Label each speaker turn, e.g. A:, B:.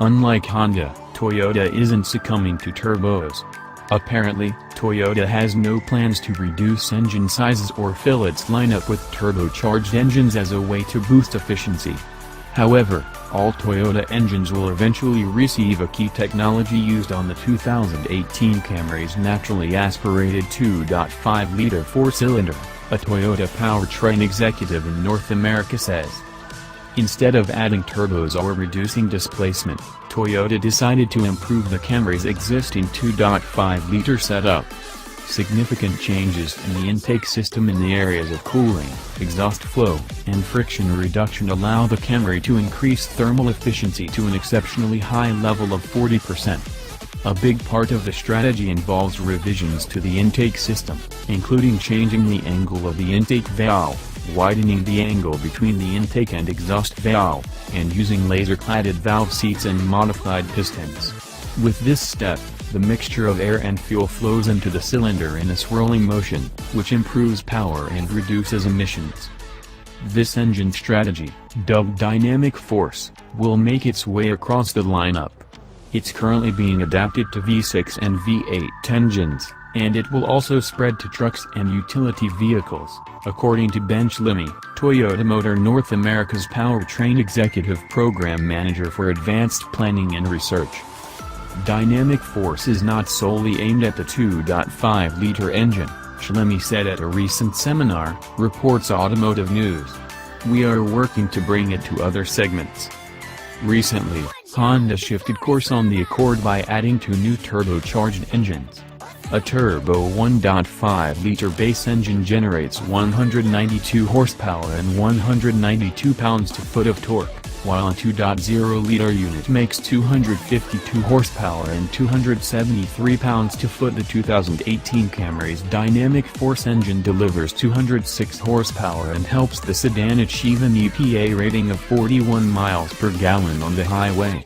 A: Unlike Honda, Toyota isn't succumbing to turbos. Apparently, Toyota has no plans to reduce engine sizes or fill its lineup with turbocharged engines as a way to boost efficiency. However, all Toyota engines will eventually receive a key technology used on the 2018 Camry's naturally aspirated 2.5-liter four-cylinder, a Toyota powertrain executive in North America says. Instead of adding turbos or reducing displacement, Toyota decided to improve the Camry's existing 2.5-liter setup. Significant changes in the intake system in the areas of cooling, exhaust flow, and friction reduction allow the Camry to increase thermal efficiency to an exceptionally high level of 40%. A big part of the strategy involves revisions to the intake system, including changing the angle of the intake valve, widening the angle between the intake and exhaust valve, and using laser-cladded valve seats and modified pistons. With this step, the mixture of air and fuel flows into the cylinder in a swirling motion, which improves power and reduces emissions. This engine strategy, dubbed Dynamic Force, will make its way across the lineup. It's currently being adapted to V6 and V8 engines, and it will also spread to trucks and utility vehicles, according to Ben Schlimmy, Toyota Motor North America's Powertrain Executive Program Manager for Advanced Planning and Research. Dynamic Force is not solely aimed at the 2.5-liter engine, Schlimmy said at a recent seminar, reports Automotive News. We are working to bring it to other segments. Recently, Honda shifted course on the Accord by adding two new turbocharged engines. A turbo 1.5-liter base engine generates 192 horsepower and 192 pounds-to-foot of torque, while a 2.0-liter unit makes 252 horsepower and 273 pounds-to-foot. The 2018 Camry's Dynamic Force engine delivers 206 horsepower and helps the sedan achieve an EPA rating of 41 miles per gallon on the highway.